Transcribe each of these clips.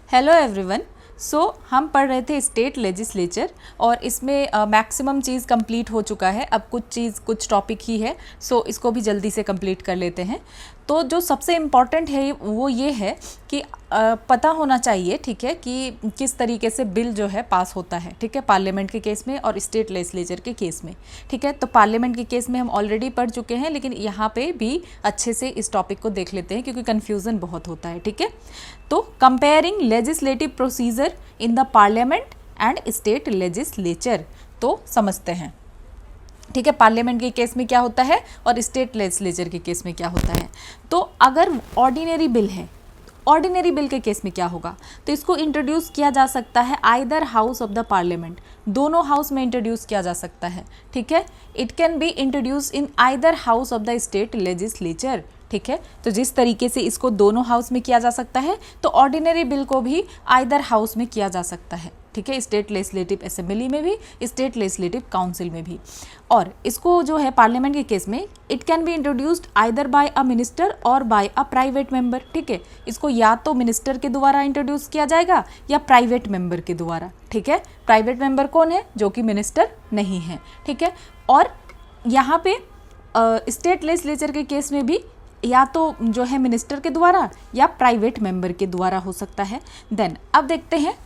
Hello everyone. हम पढ़ रहे थे स्टेट लेजिस्लेचर और इसमें मैक्सिमम चीज़ कंप्लीट हो चुका है। अब कुछ टॉपिक ही है, इसको भी जल्दी से कंप्लीट कर लेते हैं। तो जो सबसे इम्पॉर्टेंट है वो ये है कि पता होना चाहिए, ठीक है, कि किस तरीके से बिल जो है पास होता है, ठीक है, पार्लियामेंट के केस में और स्टेट लेजिस्लेचर के केस में, ठीक है। तो पार्लियामेंट के केस में हम ऑलरेडी पढ़ चुके हैं, लेकिन यहाँ पे भी अच्छे से इस टॉपिक को देख लेते हैं क्योंकि कन्फ्यूज़न बहुत होता है, ठीक है। तो comparing legislative procedure in the parliament and state legislature, तो समझते हैं, ठीक है, पार्लियामेंट के केस में क्या होता है और स्टेट लेजिस्लेचर के केस में क्या होता है। तो अगर ऑर्डिनरी बिल है, ऑर्डिनरी बिल के केस में क्या होगा, तो इसको इंट्रोड्यूस किया जा सकता है either house of the parliament, दोनों हाउस में इंट्रोड्यूस किया जा सकता है, ठीक है। It can be introduce in either house of the state legislature, ठीक है। तो जिस तरीके से इसको दोनों हाउस में किया जा सकता है, तो ऑर्डिनरी बिल को भी आइदर हाउस में किया जा सकता है, ठीक है, स्टेट लेजिस्लेटिव असेंबली में भी, स्टेट लेजिस्लेटिव काउंसिल में भी। और इसको जो है पार्लियामेंट के केस में it can be introduced either bye a minister और बाय अ प्राइवेट मेंबर, ठीक है। इसको या तो मिनिस्टर के द्वारा इंट्रोड्यूस किया जाएगा या प्राइवेट मेंबर के द्वारा, ठीक है। प्राइवेट मेंबर कौन है? जो कि मिनिस्टर नहीं है, ठीक है। और यहाँ पे स्टेट लेजिस्लेचर के केस में भी या तो जो है मिनिस्टर के द्वारा या प्राइवेट मेंबर के द्वारा हो सकता है। देन अब देखते हैं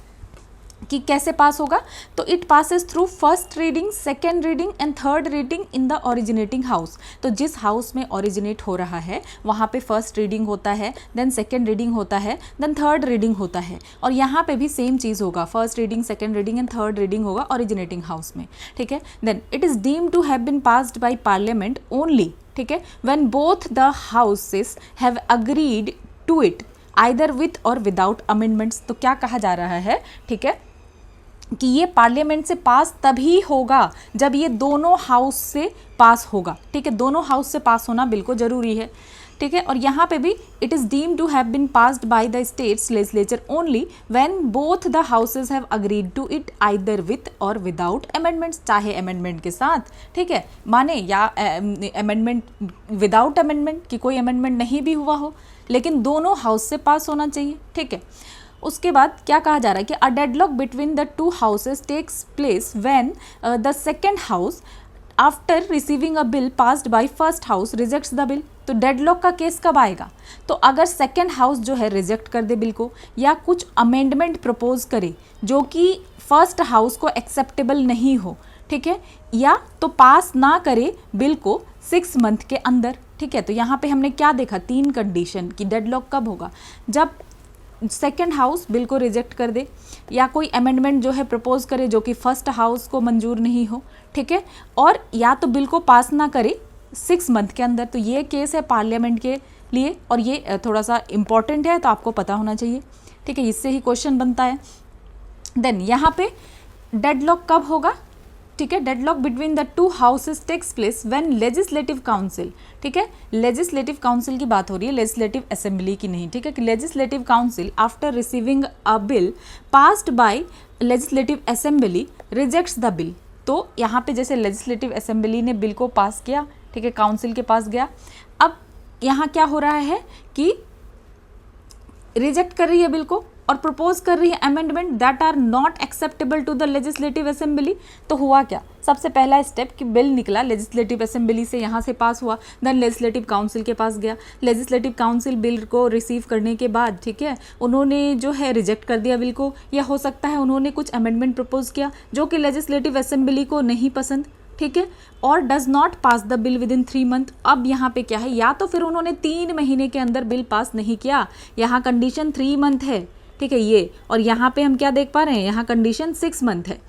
कि कैसे पास होगा। तो it passes through first reading, second reading and third reading in the originating house. तो जिस हाउस में ओरिजिनेट हो रहा है वहाँ पे फर्स्ट रीडिंग होता है, देन सेकेंड रीडिंग होता है, देन थर्ड रीडिंग होता है। और यहाँ पे भी सेम चीज़ होगा, first reading, second reading and third reading होगा ओरिजिनेटिंग हाउस में, ठीक है। Then it is deemed to have been passed by parliament only, ठीक है, when both the houses have agreed to it either with or without amendments. तो क्या कहा जा रहा है, ठीक है, कि ये पार्लियामेंट से पास तभी होगा जब ये दोनों हाउस से पास होगा, ठीक है। दोनों हाउस से पास होना बिल्कुल ज़रूरी है, ठीक है। और यहाँ पे भी it is deemed to have been passed by the states legislature only when both the houses have agreed to it either with or without amendments, चाहे अमेंडमेंट के साथ, ठीक है, माने, या अमेंडमेंट विदाउट अमेंडमेंट कि कोई अमेंडमेंट नहीं भी हुआ हो, लेकिन दोनों हाउस से पास होना चाहिए, ठीक है। उसके बाद क्या कहा जा रहा है कि a deadlock between the two houses takes place when the second house after receiving a bill passed by first house rejects the bill. तो डेडलॉक का केस कब आएगा? तो अगर सेकेंड हाउस जो है रिजेक्ट कर दे बिल को, या कुछ अमेंडमेंट प्रपोज करे जो कि फर्स्ट हाउस को एक्सेप्टेबल नहीं हो, ठीक है, या तो पास ना करे बिल को 6 मंथ के अंदर, ठीक है। तो यहाँ पे हमने क्या देखा, 3 कंडीशन कि डेडलॉक कब होगा, जब सेकेंड हाउस बिल को रिजेक्ट कर दे, या कोई अमेंडमेंट जो है प्रपोज करे जो कि फर्स्ट हाउस को मंजूर नहीं हो, ठीक है, और या तो बिल को पास ना करे 6 मंथ के अंदर। तो ये केस है पार्लियामेंट के लिए और ये थोड़ा सा इम्पॉर्टेंट है, तो आपको पता होना चाहिए, ठीक है, इससे ही क्वेश्चन बनता है। देन यहाँ पे डेडलॉक कब होगा, ठीक है, deadlock between the two houses takes place when legislative council, ठीक है, लेजिस्लेटिव काउंसिल की बात हो रही है, लेजिस्लेटिव असेंबली की नहीं, ठीक है, कि legislative council after receiving a bill passed bye legislative assembly rejects the bill. तो यहाँ पे जैसे लेजिस्लेटिव असेंबली ने बिल को पास किया, ठीक है, काउंसिल के पास गया, अब यहाँ क्या हो रहा है कि रिजेक्ट कर रही है बिल को और प्रपोज कर रही है amendment that are not acceptable to the legislative assembly. तो हुआ क्या, सबसे पहला स्टेप कि बिल निकला लेजिस्लेटिव असेंबली से, यहाँ से पास हुआ, देन लेजिस्लेटिव काउंसिल के पास गया, लेजिस्लेटिव काउंसिल बिल को रिसीव करने के बाद, ठीक है, उन्होंने जो है रिजेक्ट कर दिया बिल को, या हो सकता है उन्होंने कुछ अमेंडमेंट प्रपोज किया जो कि लेजिस्लेटिव असेंबली को नहीं पसंद, ठीक है, और does not pass the bill with in 3 month. अब यहाँ पे क्या है, या तो फिर उन्होंने 3 महीने के अंदर बिल पास नहीं किया, यहाँ कंडीशन 3 मंथ है, ठीक है, ये, और यहाँ पे हम क्या देख पा रहे हैं, यहाँ कंडीशन 6 मंथ है।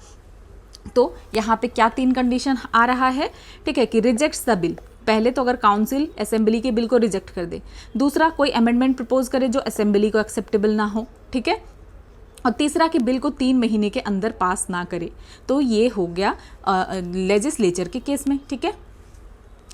तो यहाँ पे क्या 3 कंडीशन आ रहा है, ठीक है, कि रिजेक्ट्स द बिल। पहले तो अगर काउंसिल असेंबली के बिल को रिजेक्ट कर दे, दूसरा कोई अमेंडमेंट प्रपोज करे जो असेंबली को एक्सेप्टेबल ना हो, ठीक है, और तीसरा कि बिल को 3 महीने के अंदर पास ना करे। तो ये हो गया लेजिस्लेचर के केस में, ठीक है।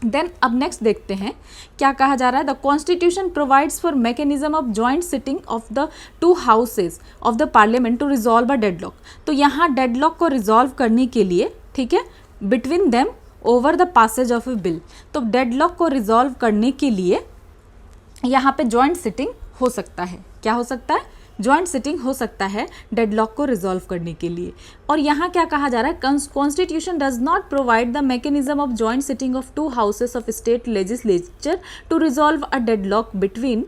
देन अब नेक्स्ट देखते हैं क्या कहा जा रहा है। The constitution provides for mechanism of joint sitting of the two houses of the parliament to resolve a deadlock. तो यहाँ डेडलॉक को रिजॉल्व करने के लिए, ठीक है, between them over the passage of a bill. तो डेडलॉक को रिजॉल्व करने के लिए यहाँ पे जॉइंट सिटिंग हो सकता है, क्या हो सकता है, जॉइंट सिटिंग हो सकता है डेडलॉक को रिजॉल्व करने के लिए। और यहाँ क्या कहा जा रहा है, constitution does not provide the mechanism of joint sitting of two houses of state legislature to resolve a deadlock between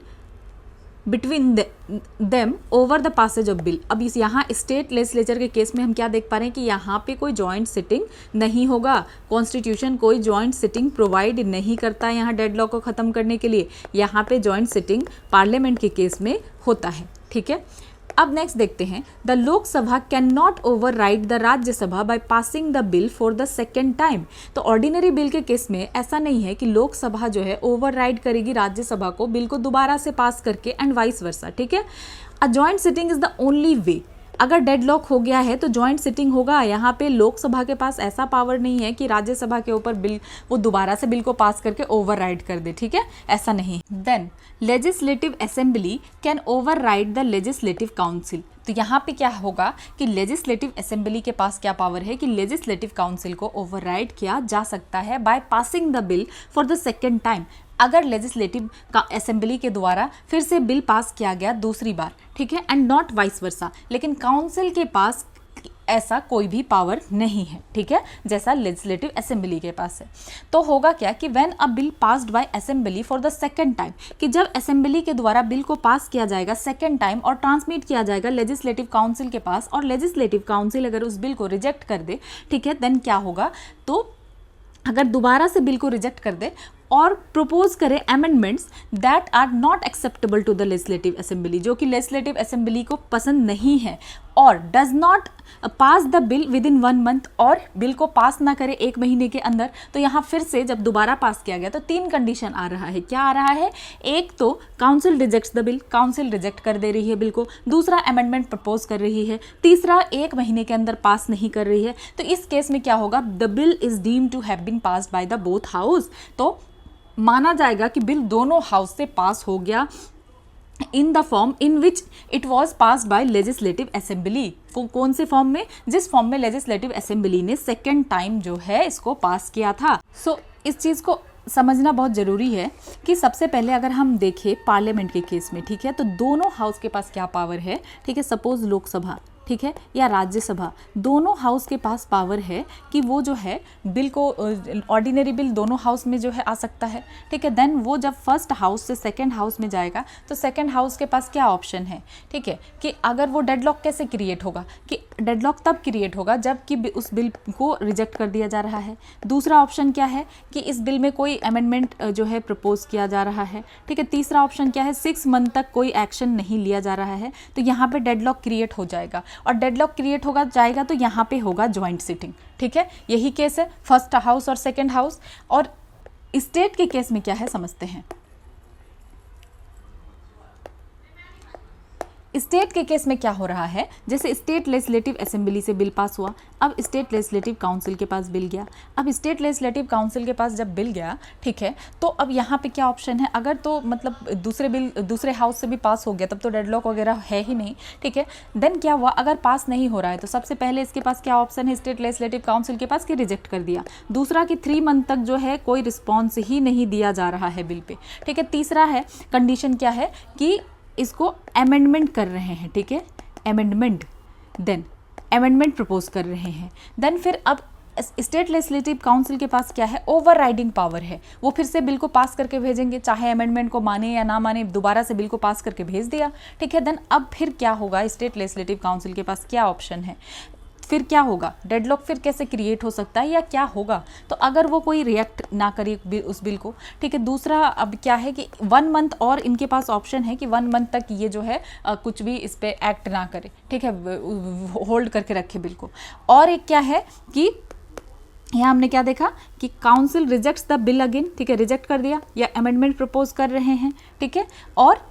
them over the passage of bill. अब इस यहाँ स्टेट लेजिस्लेचर के केस में हम क्या देख पा रहे हैं कि यहाँ पे कोई जॉइंट सिटिंग नहीं होगा, कॉन्स्टिट्यूशन कोई जॉइंट सिटिंग प्रोवाइड नहीं करता है यहाँ डेडलॉक को ख़त्म करने के लिए। यहाँ पे जॉइंट सिटिंग पार्लियामेंट के केस में होता है, ठीक है। अब नेक्स्ट देखते हैं, the Lok Sabha can not over ride the Rajya Sabha by passing the bill for the second time. तो ऑर्डिनरी बिल के केस में ऐसा नहीं है कि लोकसभा जो है ओवर राइड करेगी राज्यसभा को बिल को दोबारा से पास करके, एंड वाइस वर्सा, ठीक है। अ joint sitting is the only way. अगर डेडलॉक हो गया है तो जॉइंट सिटिंग होगा। यहाँ पे लोकसभा के पास ऐसा पावर नहीं है कि राज्यसभा के ऊपर बिल वो दोबारा से बिल को पास करके ओवरराइड कर दे, ठीक है, ऐसा नहीं। Then legislative assembly can override the legislative council. तो यहाँ पे क्या होगा कि लेजिस्लेटिव असेंबली के पास क्या पावर है कि लेजिस्लेटिव काउंसिल को ओवरराइड किया जा सकता है by passing the bill for the second time. अगर लेजिस्लेटिव का असेंबली के द्वारा फिर से बिल पास किया गया दूसरी बार, ठीक है, एंड नॉट वाइस वर्सा। लेकिन काउंसिल के पास ऐसा कोई भी पावर नहीं है, ठीक है, जैसा लेजिस्लेटिव असेंबली के पास है। तो होगा क्या कि when a bill passed bye assembly for the second time, कि जब असेंबली के द्वारा बिल को पास किया जाएगा सेकंड टाइम और ट्रांसमिट किया जाएगा लेजिस्लेटिव काउंसिल के पास, और लेजिस्लेटिव काउंसिल अगर उस बिल को रिजेक्ट कर दे, ठीक है, देन क्या होगा, तो अगर दोबारा से बिल को रिजेक्ट कर दे और प्रपोज करे amendments that are not acceptable to the legislative assembly, जो कि लेजिस्लेटिव असेंबली को पसंद नहीं है, और does not pass the bill within 1 month, और बिल को पास ना करे 1 महीने के अंदर, तो यहाँ फिर से जब दोबारा पास किया गया तो 3 कंडीशन आ रहा है। क्या आ रहा है, एक तो council rejects the bill, council reject कर दे रही है बिल को, दूसरा अमेंडमेंट प्रपोज कर रही है, तीसरा 1 महीने के अंदर पास नहीं कर रही है। तो इस केस में क्या होगा, the bill is deemed to have been passed by the both house. तो माना जाएगा कि बिल दोनों हाउस से पास हो गया in the form in which it was passed by legislative assembly. कौन से फॉर्म में, जिस फॉर्म में लेजिस्लेटिव असेंबली ने सेकेंड टाइम जो है इसको पास किया था। सो इस चीज़ को समझना बहुत ज़रूरी है कि सबसे पहले अगर हम देखें पार्लियामेंट के केस में, ठीक है, तो दोनों हाउस के पास क्या पावर है, ठीक है, सपोज लोकसभा, ठीक है, या राज्यसभा, दोनों हाउस के पास पावर है कि वो जो है बिल को, ऑर्डिनरी बिल दोनों हाउस में जो है आ सकता है, ठीक है। देन वो जब फर्स्ट हाउस से सेकंड हाउस में जाएगा तो सेकंड हाउस के पास क्या ऑप्शन है, ठीक है, कि अगर वो डेडलॉक कैसे क्रिएट होगा, कि डेडलॉक तब क्रिएट होगा जब कि उस बिल को रिजेक्ट कर दिया जा रहा है। दूसरा ऑप्शन क्या है कि इस बिल में कोई अमेंडमेंट जो है प्रपोज किया जा रहा है, ठीक है। तीसरा ऑप्शन क्या है, 6 मंथ तक कोई एक्शन नहीं लिया जा रहा है, तो यहाँ पे डेडलॉक क्रिएट हो जाएगा, और डेडलॉक क्रिएट होगा जाएगा तो यहाँ पे होगा जॉइंट सिटिंग, ठीक है। यही केस है फर्स्ट हाउस और सेकंड हाउस। और स्टेट के केस में क्या है समझते हैं। स्टेट के केस में क्या हो रहा है, जैसे स्टेट लेजिस्लेटिव असेंबली से बिल पास हुआ, अब स्टेट लेजिस्लेटिव काउंसिल के पास बिल गया। अब स्टेट लेजिस्लेटिव काउंसिल के पास जब बिल गया, ठीक है, तो अब यहाँ पे क्या ऑप्शन है, अगर तो मतलब दूसरे बिल दूसरे हाउस से भी पास हो गया तब तो डेडलॉक वगैरह है ही नहीं, ठीक है। देन क्या हुआ, अगर पास नहीं हो रहा है तो सबसे पहले इसके पास क्या ऑप्शन है, स्टेट लेजिस्लेटिव काउंसिल के पास कि रिजेक्ट कर दिया। दूसरा कि 3 मंथ तक जो है कोई रिस्पॉन्स ही नहीं दिया जा रहा है बिल पे, ठीक है। तीसरा है कंडीशन क्या है कि इसको अमेंडमेंट कर रहे हैं, ठीक है, अमेंडमेंट, देन अमेंडमेंट प्रपोज कर रहे हैं। देन फिर अब स्टेट लेजिस्लेटिव काउंसिल के पास क्या है, ओवरराइडिंग पावर है, वो फिर से बिल को पास करके भेजेंगे, चाहे अमेंडमेंट को माने या ना माने, दोबारा से बिल को पास करके भेज दिया, ठीक है। देन अब फिर क्या होगा, स्टेट लेजिस्लेटिव काउंसिल के पास क्या ऑप्शन है, फिर क्या होगा, डेडलॉक फिर कैसे क्रिएट हो सकता है या क्या होगा, तो अगर वो कोई रिएक्ट ना करे उस बिल को, ठीक है। दूसरा अब क्या है कि 1 मंथ और इनके पास ऑप्शन है कि 1 मंथ तक ये जो है कुछ भी इस पर एक्ट ना करे, ठीक है, होल्ड करके रखे बिल को। और एक क्या है कि यहाँ हमने क्या देखा कि council rejects the bill again, ठीक है, रिजेक्ट कर दिया या अमेंडमेंट प्रपोज कर रहे हैं, ठीक है, और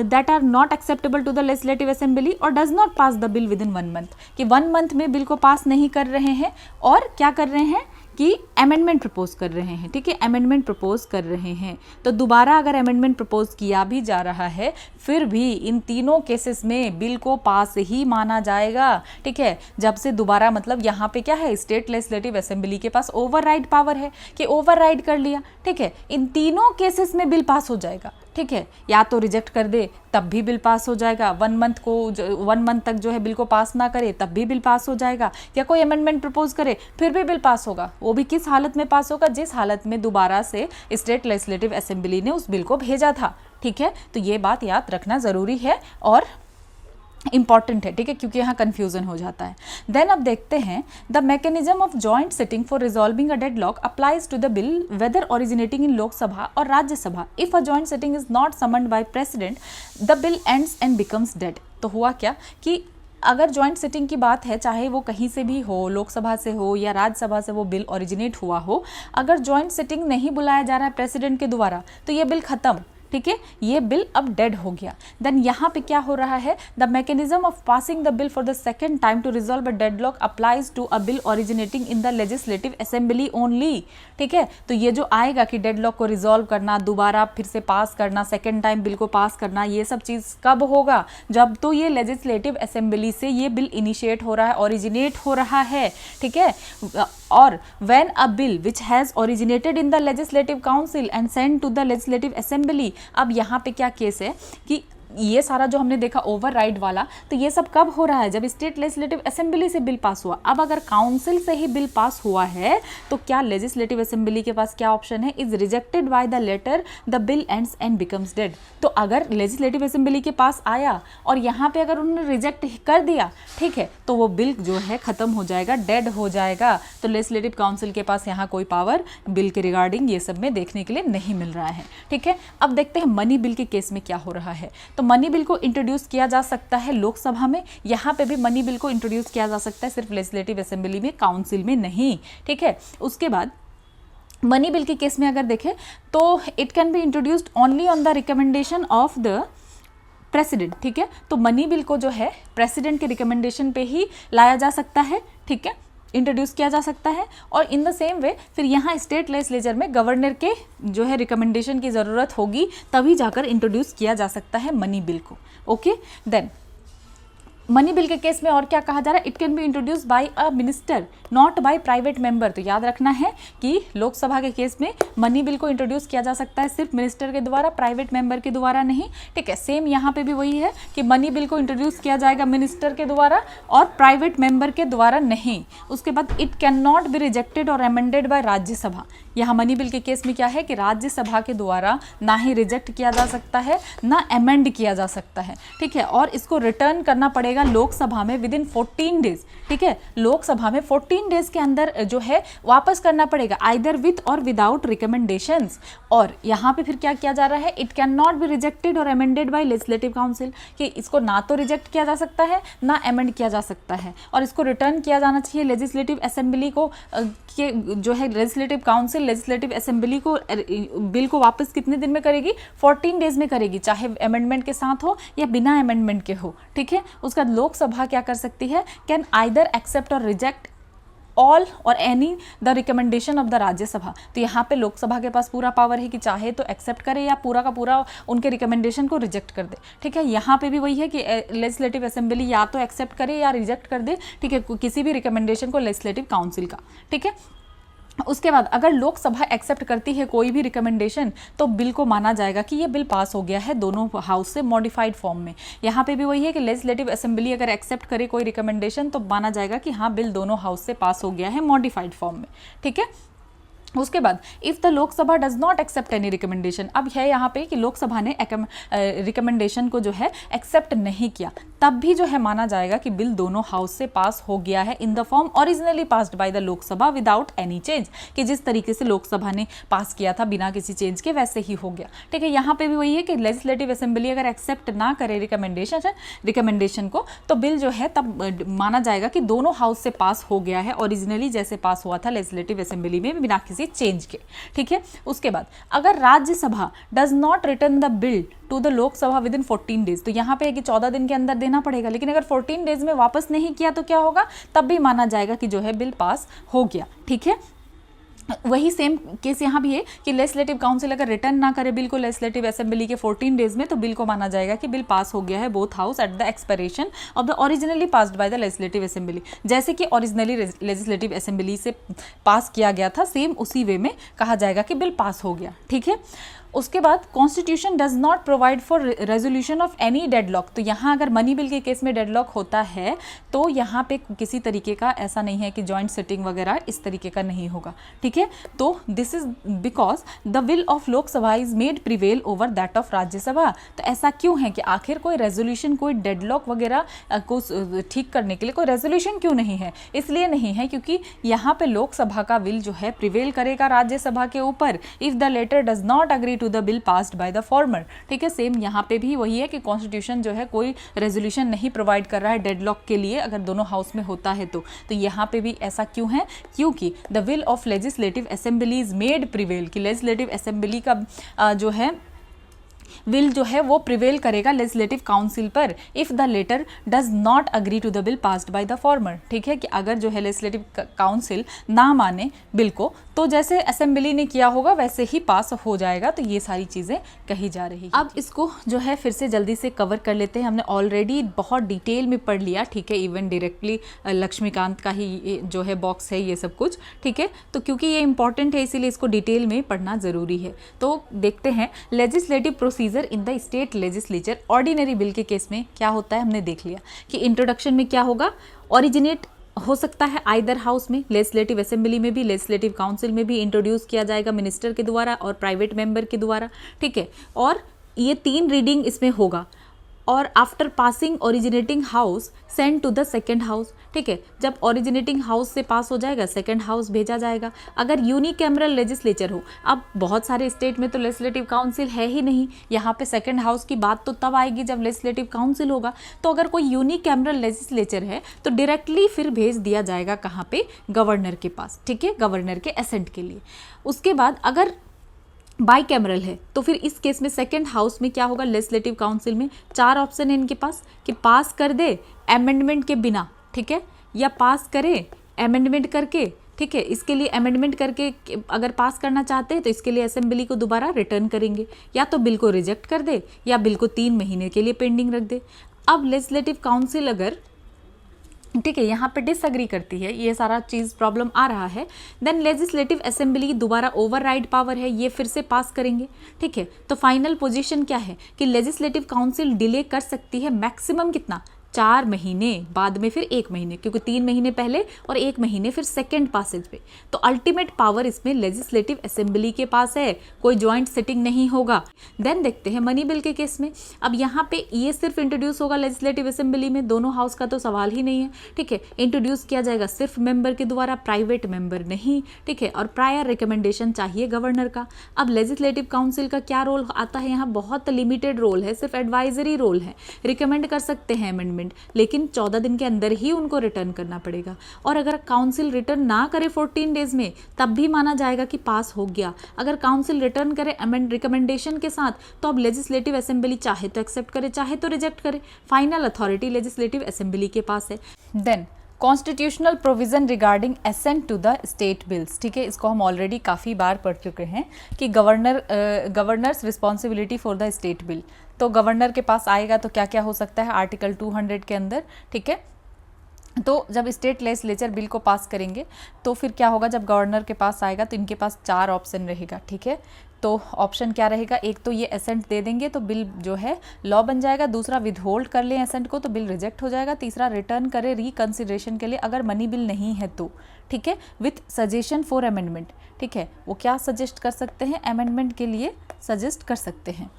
that are not acceptable to the legislative assembly और does not pass the bill within 1 month, कि 1 मंथ में बिल को पास नहीं कर रहे हैं और क्या कर रहे हैं कि अमेंडमेंट प्रपोज कर रहे हैं, ठीक है, अमेंडमेंट प्रपोज कर रहे हैं। तो दोबारा अगर अमेंडमेंट प्रपोज किया भी जा रहा है फिर भी इन तीनों केसेस में बिल को पास ही माना जाएगा, ठीक है। जब से दोबारा मतलब यहाँ पे क्या है, स्टेट लेजिस्लेटिव असेंबली के पास ओवरराइड पावर है कि ओवरराइड कर लिया, ठीक है, इन तीनों केसेस में बिल पास हो जाएगा, ठीक है, या तो रिजेक्ट कर दे तब भी बिल पास हो जाएगा, 1 मंथ तक जो है बिल को पास ना करे तब भी बिल पास हो जाएगा, या कोई अमेंडमेंट प्रपोज करे फिर भी बिल पास होगा। वो भी किस हालत में पास होगा, जिस हालत में दोबारा से स्टेट लेजिस्लेटिव असेंबली ने उस बिल को भेजा था। ठीक है, तो ये बात याद रखना ज़रूरी है और इंपॉर्टेंट है, ठीक है, क्योंकि यहाँ कंफ्यूजन हो जाता है। देन अब देखते हैं, the mechanism of joint sitting for resolving a deadlock applies to the bill whether originating in Lok Sabha और Rajya Sabha. If a joint sitting is not summoned by president the bill ends and becomes dead. तो हुआ क्या कि अगर joint sitting की बात है, चाहे वो कहीं से भी हो, लोकसभा से हो या राज्यसभा से वो बिल ओरिजिनेट हुआ हो, अगर जॉइंट सिटिंग नहीं बुलाया जा रहा है प्रेसिडेंट के द्वारा तो ये बिल खत्म, ठीक है, ये बिल अब डेड हो गया। देन यहाँ पे क्या हो रहा है, the mechanism of passing the bill for the second time to resolve a deadlock applies to a bill originating in the legislative assembly only. ठीक है, तो ये जो आएगा कि डेडलॉक को रिजॉल्व करना, दोबारा फिर से पास करना, सेकंड टाइम बिल को पास करना, ये सब चीज़ कब होगा, जब तो ये लेजिस्लेटिव असेंबली से ये बिल इनिशिएट हो रहा है, ओरिजिनेट हो रहा है। ठीक है, और when a bill which has originated in the legislative council and send to the legislative assembly. अब यहाँ पे क्या केस है कि ये सारा जो हमने देखा ओवरराइड वाला, तो ये सब कब हो रहा है, जब स्टेट लेजिस्लेटिव असेंबली से बिल पास हुआ। अब अगर काउंसिल से ही बिल पास हुआ है तो क्या लेजिस्लेटिव असेंबली के पास क्या ऑप्शन है, is rejected by the latter the bill ends and becomes dead. तो अगर लेजिस्लेटिव असेंबली के पास आया और यहाँ पे अगर उन्होंने रिजेक्ट कर दिया, ठीक है, तो वो बिल जो है खत्म हो जाएगा, डेड हो जाएगा। तो लेजिस्लेटिव काउंसिल के पास यहाँ कोई पावर बिल के रिगार्डिंग ये सब में देखने के लिए नहीं मिल रहा है। ठीक है, अब देखते हैं मनी बिल के केस में क्या हो रहा है। तो मनी बिल को इंट्रोड्यूस किया जा सकता है लोकसभा में, यहाँ पे भी मनी बिल को इंट्रोड्यूस किया जा सकता है, सिर्फ लेजिस्लेटिव असेंबली में, काउंसिल में नहीं। ठीक है, उसके बाद मनी बिल के केस में अगर देखें तो it can be introduced only on the recommendation of the president. ठीक है, तो मनी बिल को जो है प्रेसिडेंट के रिकमेंडेशन पे ही लाया जा सकता है, ठीक है, इंट्रोड्यूस किया जा सकता है। और इन द सेम वे फिर यहाँ स्टेट लेजिस्लेचर में गवर्नर के जो है रिकमेंडेशन की ज़रूरत होगी, तभी जाकर इंट्रोड्यूस किया जा सकता है मनी बिल को। ओके, देन मनी बिल के केस में और क्या कहा जा रहा है, it can be introduce by a minister not by private member. तो याद रखना है कि लोकसभा के केस में मनी बिल को इंट्रोड्यूस किया जा सकता है सिर्फ मिनिस्टर के द्वारा, प्राइवेट मेंबर के द्वारा नहीं। ठीक है, सेम यहाँ पे भी वही है कि मनी बिल को इंट्रोड्यूस किया जाएगा मिनिस्टर के द्वारा और प्राइवेट मेंबर के द्वारा नहीं। उसके बाद it can not be rejected और अमेंडेड बाय राज्यसभा। यहाँ मनी बिल के केस में क्या है कि राज्यसभा के द्वारा ना ही रिजेक्ट किया जा सकता है ना अमेंड किया जा सकता है। ठीक है, और इसको रिटर्न करना पड़ेगा लोकसभा में विद इन 14 डेज। ठीक है, लोकसभा में 14 डेज के अंदर जो है वापस करना पड़ेगा, आइदर विद और विदाउट रिकमेंडेशंस। और यहाँ पे फिर क्या किया जा रहा है, it can not be rejected और अमेंडेड बाय लेजिस्लेटिव काउंसिल, कि इसको ना तो रिजेक्ट किया जा सकता है ना अमेंड किया जा सकता है, और इसको रिटर्न किया जाना चाहिए लेजिस्लेटिव असेंबली को, कि जो है लेजिस्लेटिव काउंसिल लेजिस्लेटिव असेंबली को बिल को वापस कितने दिन में करेगी, 14 डेज में करेगी, चाहे अमेंडमेंट के साथ हो या बिना अमेंडमेंट के हो। ठीक है, उसका लोकसभा क्या कर सकती है, कैन आइदर एक्सेप्ट और रिजेक्ट ऑल और any the recommendation of the Rajya Sabha. तो यहाँ पे लोकसभा के पास पूरा पावर है कि चाहे तो एक्सेप्ट करे या पूरा का पूरा उनके रिकमेंडेशन को रिजेक्ट कर दे। ठीक है, यहाँ पे भी वही है कि लेजिस्लेटिव असेंबली या तो एक्सेप्ट करे या रिजेक्ट कर दे, ठीक है, किसी भी रिकमेंडेशन को लेजिस्लेटिव काउंसिल का। ठीक है, उसके बाद अगर लोकसभा एक्सेप्ट करती है कोई भी रिकमेंडेशन तो बिल को माना जाएगा कि ये बिल पास हो गया है दोनों हाउस से मॉडिफाइड फॉर्म में। यहाँ पे भी वही है कि लेजिस्लेटिव असेंबली अगर एक्सेप्ट करे कोई रिकमेंडेशन तो माना जाएगा कि हाँ बिल दोनों हाउस से पास हो गया है मॉडिफाइड फॉर्म में। ठीक है, उसके बाद if the Lok Sabha does not accept any recommendation, अब है यहाँ पे कि लोकसभा ने रिकमेंडेशन को जो है एक्सेप्ट नहीं किया, तब भी जो है माना जाएगा कि बिल दोनों हाउस से पास हो गया है इन the form originally passed by the Lok Sabha without any change, कि जिस तरीके से लोकसभा ने पास किया था बिना किसी चेंज के वैसे ही हो गया। ठीक है, यहाँ पे भी वही है कि लेजिस्लेटिव असेंबली अगर एक्सेप्ट ना करे रिकमेंडेशन को तो बिल जो है तब माना जाएगा कि दोनों हाउस से पास हो गया है ओरिजिनली जैसे पास हुआ था लेजिस्लेटिव असेंबली में बिना किसी चेंज के। ठीक है, उसके बाद अगर Rajya Sabha does not return the bill to the Lok Sabha within 14 days, तो यहाँ पे है कि 14 दिन के अंदर देना पड़ेगा, लेकिन अगर 14 डेज में वापस नहीं किया तो क्या होगा, तब भी माना जाएगा कि जो है बिल पास हो गया। ठीक है, वही सेम केस यहाँ भी है कि लेजिस्लेटिव काउंसिल अगर रिटर्न ना करे बिल को लेजिस्लेटिव असेंबली के 14 डेज में तो बिल को माना जाएगा कि बिल पास हो गया है both house at the expiration of the originally passed by the legislative assembly. जैसे कि ओरिजिनली लेजिस्लेटिव असेंबली से पास किया गया था सेम उसी वे में कहा जाएगा कि बिल पास हो गया। ठीक है, उसके बाद constitution does not provide for resolution of any deadlock. तो यहाँ अगर मनी बिल के केस में डेडलॉक होता है तो यहाँ पे किसी तरीके का ऐसा नहीं है कि जॉइंट सिटिंग वगैरह इस तरीके का नहीं होगा, ठीक है। तो this is because the will of Lok Sabha is made prevail over that of Rajya Sabha. तो ऐसा क्यों है कि आखिर कोई रेजोल्यूशन, कोई डेडलॉक वगैरह को ठीक करने के लिए कोई रेजोल्यूशन क्यों नहीं है? इसलिए नहीं है क्योंकि यहाँ पे लोकसभा का विल जो है प्रिवेल करेगा राज्यसभा के ऊपर if the latter does not agree to the bill passed by the former, ठीक है। सेम यहाँ पे भी वही है कि कॉन्स्टिट्यूशन जो है कोई रेजोल्यूशन नहीं प्रोवाइड कर रहा है डेडलॉक के लिए अगर दोनों हाउस में होता है तो यहाँ पे भी ऐसा क्यों है? क्योंकि the will of legislative assembly is made prevail, कि लेजिस्लेटिव असेंबली का जो है विल जो है वो प्रिवेल करेगा लेजिस्लेटिव काउंसिल पर if the latter does not agree to the bill passed by the former, ठीक है। कि अगर जो है लेजिस्लेटिव काउंसिल ना माने बिल को तो जैसे असेंबली ने किया होगा वैसे ही पास हो जाएगा। तो ये सारी चीज़ें कही जा रही है। अब इसको जो है फिर से जल्दी से कवर कर लेते हैं। हमने ऑलरेडी बहुत डिटेल में पढ़ लिया, ठीक है। इवन डायरेक्टली लक्ष्मीकांत का ही जो है बॉक्स है ये सब कुछ, ठीक है। तो क्योंकि ये इंपॉर्टेंट है इसीलिए इसको डिटेल में पढ़ना ज़रूरी है। तो देखते हैं legislative procedure in the state legislature. Ordinary bill के केस में क्या होता है हमने देख लिया कि इंट्रोडक्शन में क्या होगा, ओरिजिनेट हो सकता है आइदर हाउस में, लेजिस्लेटिव असेंबली में भी, लेजिस्लेटिव काउंसिल में भी इंट्रोड्यूस किया जाएगा मिनिस्टर के द्वारा और प्राइवेट मेंबर के द्वारा, ठीक है। और ये 3 रीडिंग इसमें होगा और after passing originating house send to the second house, ठीक है। जब ओरिजिनेटिंग हाउस से पास हो जाएगा सेकेंड हाउस भेजा जाएगा। अगर यूनिकैमरल लेजिस्लेचर हो, अब बहुत सारे स्टेट में तो लेजिस्लेटिव काउंसिल है ही नहीं, यहाँ पे सेकेंड हाउस की बात तो तब आएगी जब लेजिस्लेटिव काउंसिल होगा। तो अगर कोई यूनिकैमरल लेजिस्लेचर है तो डायरेक्टली फिर भेज दिया जाएगा कहाँ पे, गवर्नर के पास, ठीक है, गवर्नर के असेंट के लिए। उसके बाद अगर बाई कैमरल है तो फिर इस केस में सेकेंड हाउस में क्या होगा, लेजिस्लेटिव काउंसिल में 4 ऑप्शन है इनके पास कि पास कर दे अमेंडमेंट के बिना, ठीक है, या पास करे अमेंडमेंट करके, ठीक है। इसके लिए अमेंडमेंट करके अगर पास करना चाहते हैं तो इसके लिए असेंबली को दोबारा रिटर्न करेंगे, या तो बिल को रिजेक्ट कर दे या बिल को 3 महीने के लिए पेंडिंग रख दे। अब लेजिस्लेटिव काउंसिल अगर, ठीक है, यहाँ पे डिसएग्री करती है, ये सारा चीज़ प्रॉब्लम आ रहा है, देन लेजिस्लेटिव असेंबली दोबारा ओवरराइड पावर है, ये फिर से पास करेंगे, ठीक है। तो फाइनल पोजीशन क्या है कि लेजिस्लेटिव काउंसिल डिले कर सकती है मैक्सिमम कितना, 4 महीने, बाद में फिर 1 महीने, क्योंकि 3 महीने पहले और 1 महीने फिर सेकेंड पासेज पे। तो अल्टीमेट पावर इसमें लेजिस्लेटिव असेंबली के पास है, कोई जॉइंट सिटिंग नहीं होगा। देन देखते हैं मनी बिल के केस में। अब यहाँ पे ये सिर्फ इंट्रोड्यूस होगा लेजिस्लेटिव असेंबली में, दोनों हाउस का तो सवाल ही नहीं है, ठीक है। इंट्रोड्यूस किया जाएगा सिर्फ मेंबर के द्वारा, प्राइवेट मेंबर नहीं, ठीक है। और प्रायर रिकमेंडेशन चाहिए गवर्नर का। अब लेजिस्लेटिव काउंसिल का क्या रोल आता है यहाँ, बहुत लिमिटेड रोल है, सिर्फ एडवाइजरी रोल है, रिकमेंड कर सकते हैं अमेंडमेंट, लेकिन 14 दिन के अंदर ही उनको रिटर्न करना पड़ेगा। और अगर काउंसिल रिटर्न ना करे 14 डेज में तब भी माना जाएगा कि पास हो गया। अगर काउंसिल रिटर्न करे अमेंड रिकमेंडेशन के साथ तो अब लेजिस्लेटिव असेंबली चाहे तो एक्सेप्ट करे चाहे तो रिजेक्ट करे, फाइनल अथॉरिटी लेजिस्लेटिव असेंबली के पास है। Then constitutional provision regarding assent to the state bills, ठीक है। इसको हम ऑलरेडी काफ़ी बार पढ़ चुके हैं कि governors responsibility for the state bill. तो गवर्नर के पास आएगा तो क्या क्या हो सकता है आर्टिकल 200 के अंदर, ठीक है। तो जब स्टेट लेजिस्लेचर बिल को पास करेंगे तो फिर क्या होगा, जब गवर्नर के पास आएगा तो इनके पास 4 ऑप्शन रहेगा, ठीक है। तो ऑप्शन क्या रहेगा, एक तो ये असेंट दे देंगे तो बिल जो है लॉ बन जाएगा, दूसरा विदहोल्ड कर लें असेंट को तो बिल रिजेक्ट हो जाएगा, तीसरा रिटर्न करें रिकंसिडरेशन के लिए अगर मनी बिल नहीं है तो, ठीक है, विथ सजेशन फॉर अमेंडमेंट, ठीक है। वो क्या सजेस्ट कर सकते हैं, अमेंडमेंट के लिए सजेस्ट कर सकते हैं,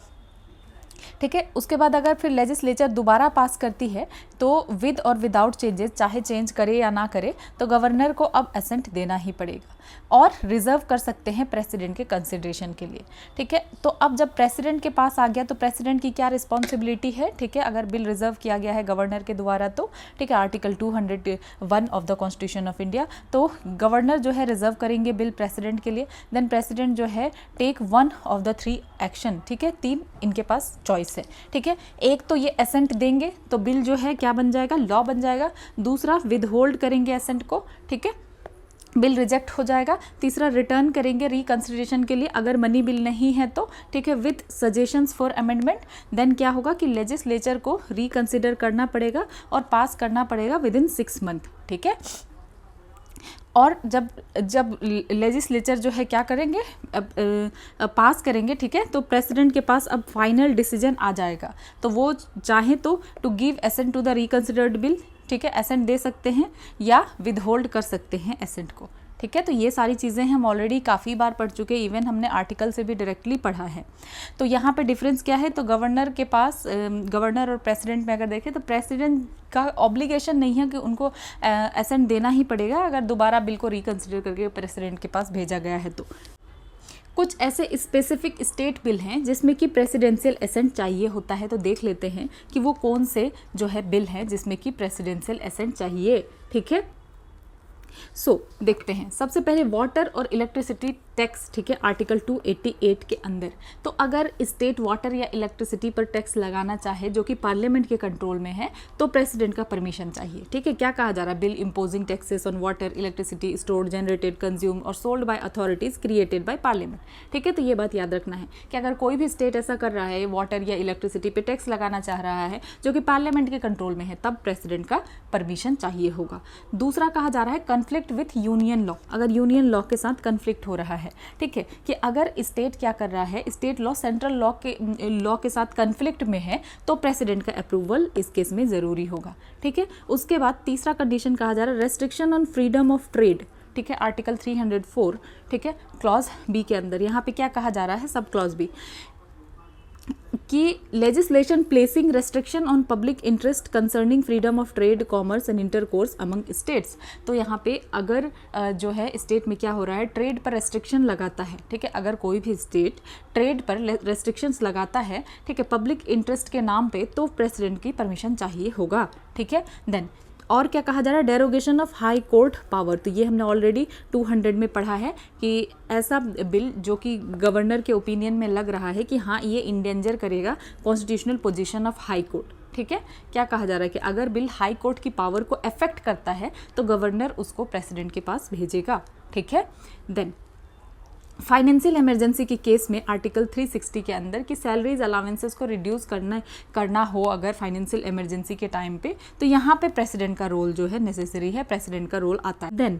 ठीक है। उसके बाद अगर फिर लेजिस्लेचर दोबारा पास करती है तो विद और विदाउट चेंजेस, चाहे चेंज करे या ना करे, तो गवर्नर को अब असेंट देना ही पड़ेगा और रिजर्व कर सकते हैं प्रेसिडेंट के कंसिडरेशन के लिए, ठीक है। तो अब जब प्रेसिडेंट के पास आ गया तो प्रेसिडेंट की क्या रिस्पॉन्सिबिलिटी है, ठीक है, अगर बिल रिजर्व किया गया है गवर्नर के द्वारा तो, ठीक है, article 201 of the constitution of India, तो गवर्नर जो है रिजर्व करेंगे बिल प्रेसिडेंट के लिए। देन प्रेसिडेंट जो है टेक 1 ऑफ द 3 एक्शन, ठीक है, 3 इनके पास चॉइस है, ठीक है। एक तो ये असेंट देंगे तो बिल जो है क्या बन जाएगा, लॉ बन जाएगा, दूसरा विदहोल्ड करेंगे असेंट को, ठीक है, बिल रिजेक्ट हो जाएगा, तीसरा रिटर्न करेंगे रिकंसिडरेशन के लिए अगर मनी बिल नहीं है तो, ठीक है, with suggestions for amendment. Then क्या होगा कि लेजिस्लेचर को रिकंसिडर करना पड़ेगा और पास करना पड़ेगा विद इन 6 मंथ, ठीक है। और जब जब लेजिस्लेचर जो है क्या करेंगे, पास करेंगे, ठीक है, तो प्रेसिडेंट के पास अब फाइनल डिसीजन आ जाएगा। तो वो चाहे तो to give assent to the reconsidered bill, ठीक है, एसेंट दे सकते हैं या विदहोल्ड कर सकते हैं एसेंट को, ठीक है। तो ये सारी चीज़ें हम ऑलरेडी काफ़ी बार पढ़ चुके हैं, इवन हमने आर्टिकल से भी डायरेक्टली पढ़ा है। तो यहाँ पे डिफरेंस क्या है, तो गवर्नर के पास, गवर्नर और प्रेसिडेंट में अगर देखें तो प्रेसिडेंट का ऑब्लिगेशन नहीं है कि उनको एसेंट देना ही पड़ेगा अगर दोबारा बिल को रिकंसिडर करके प्रेसिडेंट के पास भेजा गया है। तो कुछ ऐसे स्पेसिफिक स्टेट बिल हैं जिसमें कि प्रेसिडेंशियल एसेंट चाहिए होता है। तो देख लेते हैं कि वो कौन से जो है बिल हैं जिसमें कि प्रेसिडेंशियल एसेंट चाहिए, ठीक है। देखते हैं सबसे पहले वाटर और इलेक्ट्रिसिटी टैक्स, ठीक है, आर्टिकल 288 के अंदर। तो अगर स्टेट वाटर या इलेक्ट्रिसिटी पर टैक्स लगाना चाहे जो कि पार्लियामेंट के कंट्रोल में है तो प्रेसिडेंट का परमिशन चाहिए, ठीक है। क्या कहा जा रहा है, bill imposing taxes on water electricity stored generated consume और sold by authorities created by parliament, ठीक है। तो ये बात याद रखना है कि अगर कोई भी स्टेट ऐसा कर रहा है, वाटर या इलेक्ट्रिसिटी पे टैक्स लगाना चाह रहा है जो कि पार्लियामेंट के कंट्रोल में है, तब प्रेसिडेंट का परमिशन चाहिए होगा। दूसरा कहा जा रहा है कन्फ्लिक्ट विथ यूनियन लॉ, अगर यूनियन लॉ के साथ कन्फ्लिक्ट हो रहा है, ठीक है, कि अगर स्टेट क्या कर रहा है, स्टेट लॉ सेंट्रल लॉ के साथ कन्फ्लिक्ट में है तो प्रेसिडेंट का अप्रूवल इस केस में ज़रूरी होगा, ठीक है। उसके बाद तीसरा कंडीशन कहा जा रहा है restriction on freedom of trade, ठीक है, आर्टिकल 304, ठीक है, क्लॉज बी के अंदर। यहाँ पे क्या कहा जा रहा है, सब क्लॉज बी, कि legislation placing restriction on public interest concerning freedom of trade commerce and intercourse among states. तो यहाँ पे अगर जो है स्टेट में क्या हो रहा है, ट्रेड पर रेस्ट्रिक्शन लगाता है, ठीक है, अगर कोई भी स्टेट ट्रेड पर रेस्ट्रिक्शंस लगाता है, ठीक है, पब्लिक इंटरेस्ट के नाम पे, तो प्रेसिडेंट की परमिशन चाहिए होगा, ठीक है। देन और क्या कहा जा रहा है, derogation of high court power. तो ये हमने ऑलरेडी 200 में पढ़ा है कि ऐसा बिल जो कि गवर्नर के ओपिनियन में लग रहा है कि हाँ ये इंडेंजर करेगा constitutional position of high court, ठीक है। क्या कहा जा रहा है कि अगर बिल हाई कोर्ट की पावर को अफेक्ट करता है तो गवर्नर उसको प्रेसिडेंट के पास भेजेगा, ठीक है। देन फाइनेंशियल इमरजेंसी के केस में आर्टिकल 360 के अंदर कि सैलरीज अलावेंसेस को रिड्यूस करना हो अगर फाइनेंशियल इमरजेंसी के टाइम पे, तो यहाँ पे प्रेसिडेंट का रोल जो है नेसेसरी है, प्रेसिडेंट का रोल आता है। देन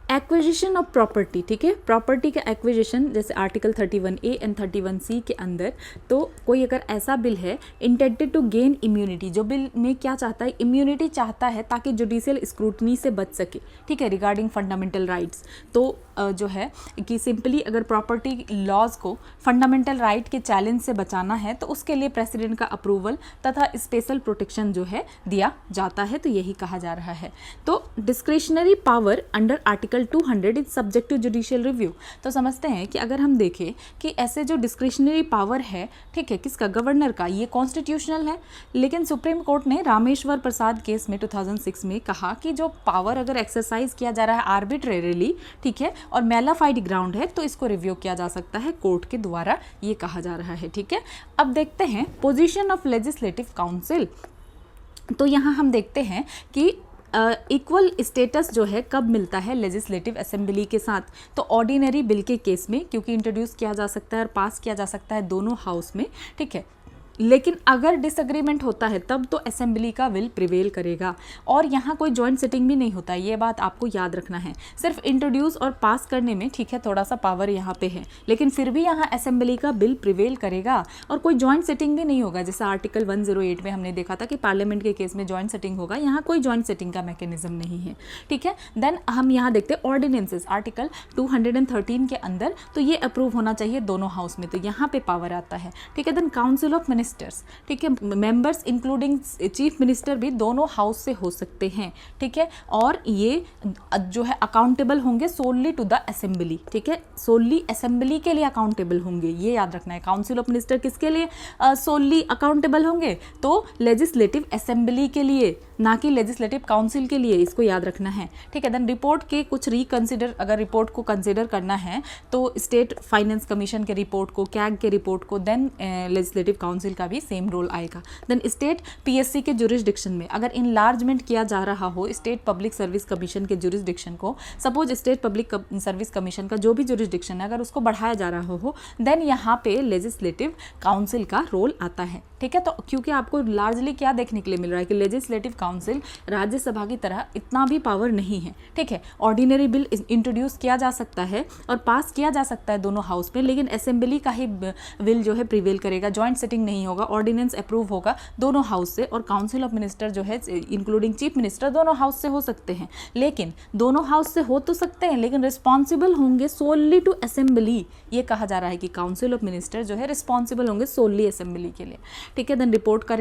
एक्विजिशन ऑफ प्रॉपर्टी, ठीक है, प्रॉपर्टी का एक्विजिशन जैसे आर्टिकल 31A एंड 31C के अंदर। तो कोई अगर ऐसा बिल है इंटेंडेड टू गेन इम्यूनिटी, जो बिल में क्या चाहता है, इम्यूनिटी चाहता है ताकि जुडिशियल स्क्रूटनी से बच सके, ठीक है, रिगार्डिंग फंडामेंटल राइट्स। तो जो है कि सिंपली अगर प्रॉपर्टी लॉज को फंडामेंटल राइट के चैलेंज से बचाना है तो उसके लिए प्रेसिडेंट का अप्रूवल तथा स्पेशल प्रोटेक्शन जो है दिया जाता है। तो यही कहा जा रहा है। तो discretionary power under article 200 is subject to judicial review. तो समझते हैं कि अगर हम देखें कि ऐसे जो डिस्क्रिशनरी पावर है, ठीक है, किसका, गवर्नर का, ये कॉन्स्टिट्यूशनल है। लेकिन सुप्रीम कोर्ट ने रामेश्वर प्रसाद केस में 2006 में कहा कि जो पावर अगर एक्सरसाइज किया जा रहा है आर्बिट्रेरीली, ठीक है, और मेलाफाइड ग्राउंड है, तो इसको रिव्यू किया जा सकता है कोर्ट के द्वारा, ये कहा जा रहा है, ठीक है। अब देखते हैं पोजीशन ऑफ लेजिस्लेटिव काउंसिल। तो यहाँ हम देखते हैं कि इक्वल स्टेटस जो है कब मिलता है लेजिस्लेटिव असेंबली के साथ। तो ऑर्डिनरी बिल के केस में, क्योंकि इंट्रोड्यूस किया जा सकता है और पास किया जा सकता है दोनों हाउस में, ठीक है। लेकिन अगर डिसएग्रीमेंट होता है तब तो असेंबली का विल प्रिवेल करेगा। और यहाँ कोई जॉइंट सिटिंग भी नहीं होता, ये बात आपको याद रखना है। सिर्फ इंट्रोड्यूस और पास करने में, ठीक है, थोड़ा सा पावर यहाँ पे है, लेकिन फिर भी यहाँ असेंबली का बिल प्रिवेल करेगा और कोई जॉइंट सिटिंग भी नहीं होगा। जैसे आर्टिकल 108 में हमने देखा था कि पार्लियामेंट के केस में जॉइंट सिटिंग होगा, यहाँ कोई जॉइंट सिटिंग का मैकेनिज्म नहीं है, ठीक है। देन हम यहाँ देखते हैं ऑर्डिनेंसेस आर्टिकल 213 के अंदर। तो ये अप्रूव होना चाहिए दोनों हाउस में, तो यहाँ पे पावर आता है, ठीक है। देन काउंसिल ऑफ मिनिस्टर्स, ठीक है, मेंबर्स इंक्लूडिंग चीफ मिनिस्टर भी दोनों हाउस से हो सकते हैं, ठीक है। और ये जो है अकाउंटेबल होंगे सोनली टू द असेंबली, ठीक है, सोनली असेंबली के लिए अकाउंटेबल होंगे, ये याद रखना है। काउंसिल ऑफ मिनिस्टर किसके लिए सोनली अकाउंटेबल होंगे, तो लेजिस्लेटिव असेंबली के लिए, ना कि लेजिस्लेटिव काउंसिल के लिए, इसको याद रखना है, ठीक है। देन रिपोर्ट के कुछ रिकंसिडर, अगर रिपोर्ट को कंसिडर करना है तो स्टेट फाइनेंस कमीशन के रिपोर्ट को, कैग के रिपोर्ट को, देन लेजिस्लेटिव काउंसिल का भी सेम रोल आएगा। देन स्टेट पीएससी के जुरिस्डिक्शन में अगर इनलार्जमेंट किया जा रहा हो स्टेट पब्लिक सर्विस कमीशन के जुरिस्डिक्शन को, suppose state public service commission का जो भी जुरिस्डिक्शन है अगर उसको बढ़ाया जा रहा हो, देन यहाँ पे लेजिस्लेटिव काउंसिल का रोल आता है, ठीक है। तो क्योंकि आपको लार्जली क्या देखने के लिए मिल रहा है कि लेजिस्लेटिव काउंसिल राज्यसभा की तरह इतना भी पावर नहीं है, ठीक है। ऑर्डिनरी बिल इंट्रोड्यूस किया जा सकता है और पास किया जा सकता है दोनों हाउस में, लेकिन असेंबली का ही विल जो है प्रिवेल करेगा, जॉइंट सिटिंग नहीं होगा, ऑर्डिनेंस अप्रूव होगा दोनों हाउस से, और काउंसिल ऑफ मिनिस्टर जो है इंक्लूडिंग चीफ मिनिस्टर दोनों हाउस से हो सकते हैं। लेकिन दोनों हाउस से हो तो सकते हैं, लेकिन रिस्पॉन्सिबल होंगे सोनली टू असेंबली। ये कहा जा रहा है कि काउंसिल ऑफ मिनिस्टर जो है रिस्पॉन्सिबल होंगे सोनली असेंबली के लिए, ठीक है। देन रिपोर्ट का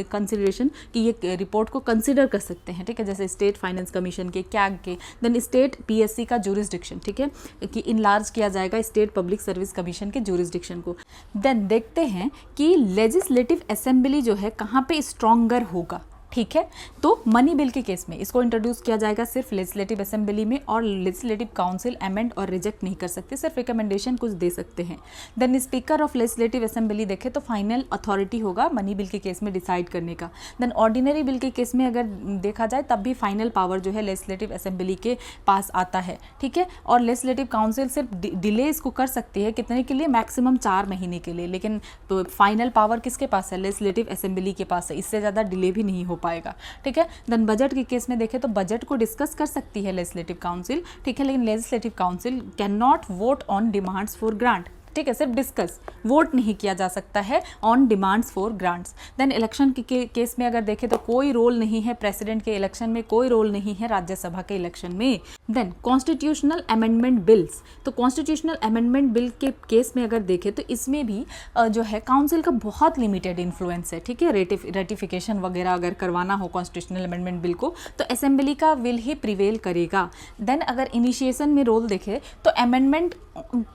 कंसिडरेशन कि ये रिपोर्ट को कंसिडर कर सकते हैं, ठीक है, जैसे स्टेट फाइनेंस कमीशन के, कैग के, देन स्टेट पीएससी का ज्यूरिसडिक्शन, ठीक है, कि इनलार्ज किया जाएगा स्टेट पब्लिक सर्विस कमीशन के ज्यूरिसडिक्शन को। देन देखते हैं कि लेजिस्लेटिव असेंबली जो है कहाँ पे स्ट्रॉन्गर होगा, ठीक है। तो मनी बिल के केस में इसको इंट्रोड्यूस किया जाएगा सिर्फ लेजिस्लेटिव असेंबली में, और लेजिस्लेटिव काउंसिल अमेंड और रिजेक्ट नहीं कर सकते, सिर्फ रिकमेंडेशन कुछ दे सकते हैं। Then speaker of legislative assembly देखें तो फाइनल अथॉरिटी होगा मनी बिल के केस में डिसाइड करने का। देन ऑर्डिनरी बिल के केस में अगर देखा जाए तब भी फाइनल पावर जो है लेजिस्लेटिव असेंबली के पास आता है, ठीक है। और लेजिस्लेटिव काउंसिल सिर्फ डिले इसको कर सकती है, कितने के लिए, मैक्सिमम 4 महीने के लिए, लेकिन फाइनल पावर किसके पास है, लेजिस्लेटिव असेंबली के पास है, इससे ज़्यादा डिले भी नहीं हो पाएगा, ठीक है। देन बजट के केस में देखें तो बजट को डिस्कस कर सकती है लेजिस्लेटिव काउंसिल, ठीक है, लेकिन legislative council can not vote on demands for grant, ठीक है, सिर्फ डिस्कस, वोट नहीं किया जा सकता है on demands for grants. Then election के केस में अगर देखें तो कोई रोल नहीं है प्रेसिडेंट के इलेक्शन में, कोई रोल नहीं है राज्यसभा के इलेक्शन में। देन कॉन्स्टिट्यूशनल अमेंडमेंट बिल्स, तो कॉन्स्टिट्यूशनल अमेंडमेंट बिल के केस में अगर देखें तो इसमें भी जो है काउंसिल का बहुत लिमिटेड इन्फ्लुएंस है, ठीक है। रेटिफिकेशन वगैरह अगर करवाना हो कॉन्स्टिट्यूशनल अमेंडमेंट बिल को तो असेंबली का विल ही प्रिवेल करेगा। देन अगर इनिशिएशन में रोल देखें तो amendment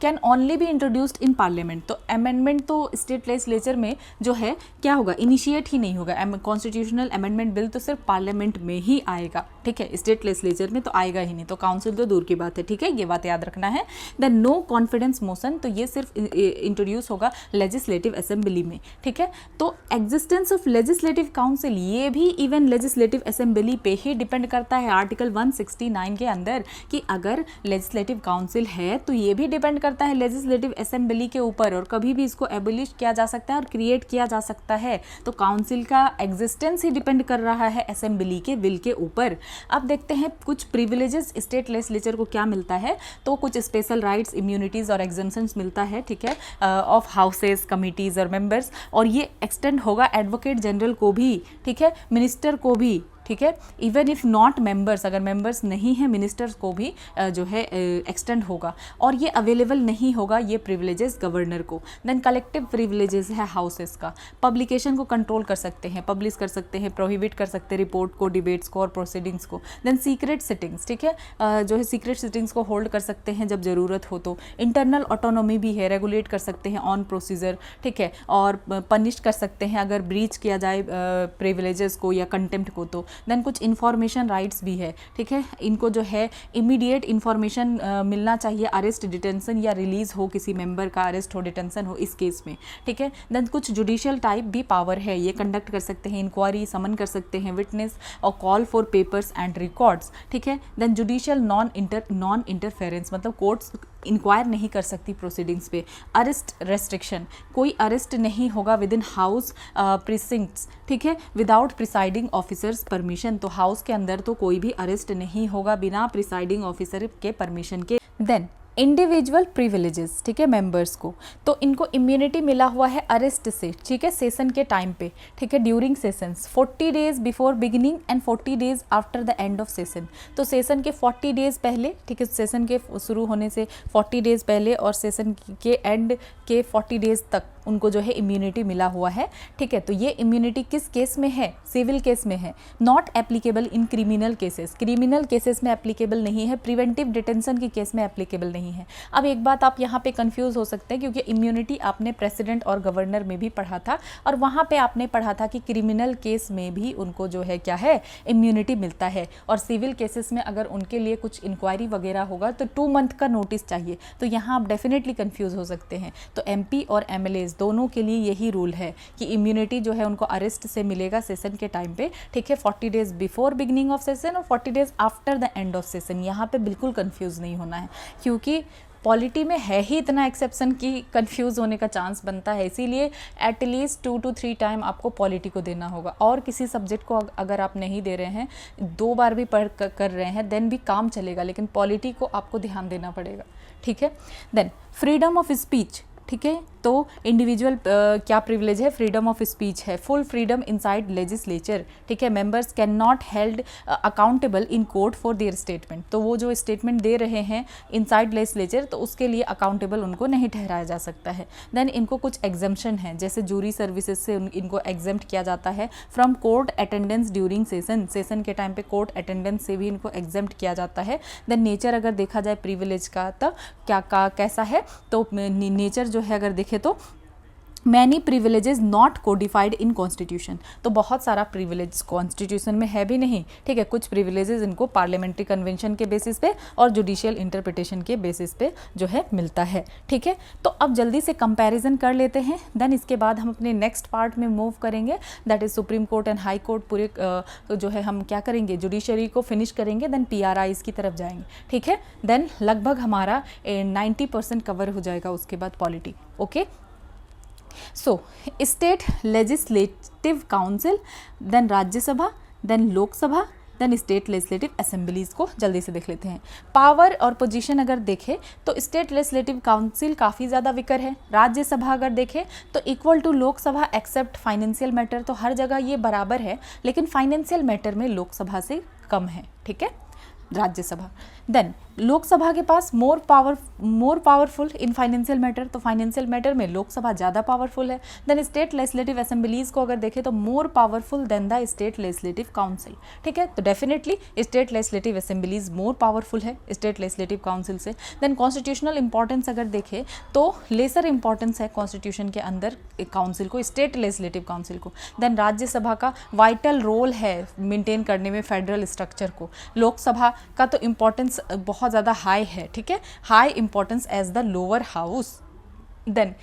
can only be introduced in parliament, तो अमेंडमेंट तो स्टेट लेजिस्लेचर में जो है क्या होगा, इनिशिएट ही नहीं होगा। कॉन्स्टिट्यूशनल अमेंडमेंट बिल तो सिर्फ पार्लियामेंट में ही आएगा, ठीक है, स्टेट लेजिस्लेचर में तो आएगा ही नहीं, तो काउंसिल तो दूर की बात है, ठीक है, ये बात याद रखना है। देन नो कॉन्फिडेंस मोशन, तो ये सिर्फ इंट्रोड्यूस होगा लेजिस्लेटिव असेंबली में, ठीक है। तो एग्जिस्टेंस ऑफ लेजिस्लेटिव काउंसिल ये भी इवन लेजिस्लेटिव असेंबली पे ही डिपेंड करता है आर्टिकल 169 के अंदर, कि अगर लेजिस्लेटिव काउंसिल है तो ये भी डिपेंड करता है लेजिस्लेटिव असेंबली के ऊपर, और कभी भी इसको एबोलिश किया जा सकता है और क्रिएट किया जा सकता है। तो काउंसिल का एग्जिस्टेंस ही डिपेंड कर रहा है असेंबली के विल के ऊपर। अब देखते हैं कुछ प्रिविलेजेस स्टेट लेजिस्लेचर को क्या मिलता है, तो कुछ स्पेशल राइट्स, इम्यूनिटीज और एग्जम्पशंस मिलता है, ठीक है, ऑफ हाउसेस, कमिटीज और मेंबर्स, और ये एक्सटेंड होगा एडवोकेट जनरल को भी, ठीक है, मिनिस्टर को भी, ठीक है, इवन इफ नॉट मेंबर्स, अगर मेंबर्स नहीं है मिनिस्टर्स को भी जो है एक्सटेंड होगा, और ये अवेलेबल नहीं होगा ये प्रिविलेजेस गवर्नर को। देन कलेक्टिव प्रिविलेजेस है हाउसेस का, पब्लिकेशन को कंट्रोल कर सकते हैं, पब्लिश कर सकते हैं, प्रोहिबिट कर सकते हैं रिपोर्ट को, डिबेट्स को और प्रोसीडिंग्स को। देन सीक्रेट सिटिंग्स, ठीक है, जो है सीक्रेट सिटिंग्स को होल्ड कर सकते हैं जब ज़रूरत हो तो। इंटरनल ऑटोनॉमी भी है, रेगुलेट कर सकते हैं ऑन प्रोसीजर, ठीक है, और पनिश कर सकते हैं अगर ब्रीच किया जाए प्रिविलेजेस को या कंटेम्प्ट को तो। देन कुछ इन्फॉर्मेशन राइट्स भी है, ठीक है, इनको जो है इमीडिएट इन्फॉर्मेशन मिलना चाहिए, अरेस्ट, डिटेंशन या रिलीज हो, किसी मेंबर का अरेस्ट हो, डिटेंशन हो इस केस में, ठीक है। देन कुछ जुडिशियल टाइप भी पावर है, ये कंडक्ट कर सकते हैं इंक्वायरी, समन कर सकते हैं विटनेस और call for papers and records, ठीक है। देन जुडिशियल नॉन इंटरफेरेंस, मतलब कोर्ट्स इंक्वायर नहीं कर सकती प्रोसीडिंग्स पे। अरेस्ट रेस्ट्रिक्शन, कोई अरेस्ट नहीं होगा विद इन हाउस प्रिसिंक्ट्स, ठीक है, विदाउट प्रिसाइडिंग ऑफिसर्स परमिशन, तो हाउस के अंदर तो कोई भी अरेस्ट नहीं होगा बिना प्रिसाइडिंग ऑफिसर के परमिशन के। देन इंडिविजुअल प्रिविलेजेस, ठीक है, मेंबर्स को, तो इनको इम्यूनिटी मिला हुआ है अरेस्ट से, ठीक है, सेशन के टाइम पे, ठीक है, during sessions 40 days before beginning and 40 days after the end of session, तो सेशन के 40 डेज पहले, ठीक है, सेशन के शुरू होने से 40 डेज पहले और सेशन के एंड के 40 डेज तक उनको जो है इम्यूनिटी मिला हुआ है, ठीक है। तो ये इम्यूनिटी किस केस में है, सिविल केस में है, not applicable in criminal cases, criminal cases में एप्लीकेबल नहीं है, प्रिवेंटिव डिटेंशन के केस में एप्लीकेबल नहीं है। अब एक बात आप यहाँ पे कंफ्यूज हो सकते हैं, क्योंकि इम्यूनिटी आपने प्रेसिडेंट और गवर्नर में भी पढ़ा था, और वहाँ पे आपने पढ़ा था कि क्रिमिनल केस में भी उनको जो है क्या है, इम्यूनिटी मिलता है, और सिविल केसेस में अगर उनके लिए कुछ इंक्वायरी वगैरह होगा तो 2 मंथ का नोटिस चाहिए, तो यहाँ आप डेफिनेटली कंफ्यूज हो सकते हैं। तो MP और MLAs दोनों के लिए यही रूल है कि इम्यूनिटी जो है उनको अरेस्ट से मिलेगा सेशन के टाइम पे, ठीक है, 40 days before beginning of session और 40 days after the end of session. यहाँ पे बिल्कुल कंफ्यूज नहीं होना है, क्योंकि पॉलिटी में है ही इतना एक्सेप्शन कि कंफ्यूज होने का चांस बनता है, इसीलिए एटलीस्ट 2 to 3 टाइम आपको पॉलिटी को देना होगा। और किसी सब्जेक्ट को अगर आप नहीं दे रहे हैं, 2 बार भी पढ़ कर रहे हैं, देन भी काम चलेगा, लेकिन पॉलिटी को आपको ध्यान देना पड़ेगा, ठीक है। देन फ्रीडम ऑफ स्पीच, ठीक है, तो इंडिविजुअल क्या प्रिविलेज है, फ्रीडम ऑफ स्पीच है, फुल फ्रीडम इनसाइड लेजिस्लेचर, ठीक है। Members can not held accountable in court for their statement, तो वो जो स्टेटमेंट दे रहे हैं इनसाइड लेजिस्लेचर, तो उसके लिए अकाउंटेबल उनको नहीं ठहराया जा सकता है। देन इनको कुछ एग्जम्पशन है, जैसे जूरी सर्विसेज से इनको एग्जम्प्ट किया जाता है, from court attendance during session के टाइम पे कोर्ट अटेंडेंस से भी इनको एग्जम्प्ट किया जाता है। देन नेचर अगर देखा जाए प्रिविलेज का तो कैसा है, तो नेचर जो है अगर देखें तो many privileges not codified in constitution, तो बहुत सारा प्रिविलेज कॉन्स्टिट्यूशन में है भी नहीं, ठीक है। कुछ प्रिविलेजेस इनको पार्लियामेंट्री कन्वेंशन के बेसिस पे और जुडिशियल इंटरप्रिटेशन के बेसिस पे जो है मिलता है, ठीक है। तो अब जल्दी से कंपैरिजन कर लेते हैं, देन इसके बाद हम अपने नेक्स्ट पार्ट में मूव करेंगे, that is supreme court and high court, पूरे जो है हम क्या करेंगे, जुडिशरी को फिनिश करेंगे, देन PRIs की तरफ जाएंगे, ठीक है। देन लगभग हमारा 90% कवर हो जाएगा उसके बाद polity, okay. So state legislative council, then Rajya Sabha, then Lok Sabha, then state legislative assemblies को जल्दी से देख लेते हैं। पावर और पोजीशन अगर देखें तो स्टेट लेजिस्लेटिव काउंसिल काफ़ी ज़्यादा विकर है। राज्यसभा अगर देखें तो equal to Lok Sabha except financial matter, तो हर जगह ये बराबर है, लेकिन फाइनेंशियल मैटर में लोकसभा से कम है, ठीक है, राज्यसभा। देन लोकसभा के पास more powerful in financial matter, तो फाइनेंशियल मैटर में लोकसभा ज़्यादा पावरफुल है। देन स्टेट लेजिस्लेटिव असेंबलीज को अगर देखें तो more powerful than the state legislative council, ठीक है। तो definitely state legislative assemblies more powerful है स्टेट लेजिस्लेटिव काउंसिल से। देन कॉन्स्टिट्यूशनल इंपॉर्टेंस अगर देखें तो लेसर इंपॉर्टेंस है कॉन्स्टिट्यूशन के अंदर काउंसिल को, स्टेट लेजिस्लेटिव काउंसिल को। देन राज्यसभा का वाइटल रोल है मेंटेन करने में फेडरल स्ट्रक्चर को। लोकसभा का तो इम्पॉर्टेंस बहुत ज़्यादा हाई है, ठीक है, high importance as the lower house. Then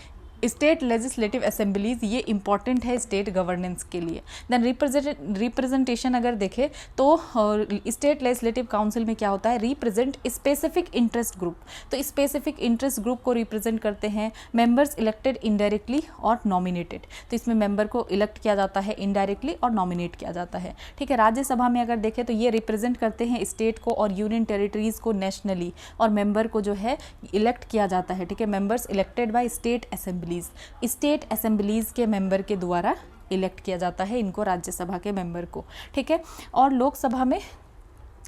state legislative assemblies ये इंपॉर्टेंट है स्टेट गवर्नेंस के लिए। देन रिप्रेजेंटेशन अगर देखें तो स्टेट लेजिस्लेटिव काउंसिल में क्या होता है, रिप्रेजेंट स्पेसिफिक इंटरेस्ट ग्रुप, तो स्पेसिफिक इंटरेस्ट ग्रुप को रिप्रेजेंट करते हैं मेंबर्स इलेक्टेड इनडायरेक्टली और नॉमिनेटेड, तो इसमें मेंबर को इलेक्ट किया जाता है इनडायरेक्टली और नॉमिनेट किया जाता है, ठीक है। राज्यसभा में अगर देखें तो ये रिप्रेजेंट करते हैं स्टेट को और यूनियन टेरिटरीज को नेशनली, और मेंबर को जो है इलेक्ट किया जाता है, ठीक है, members elected by state assemblies, state assemblies के मेंबर के द्वारा इलेक्ट किया जाता है इनको, राज्यसभा के मेंबर को, ठीक है। और लोकसभा में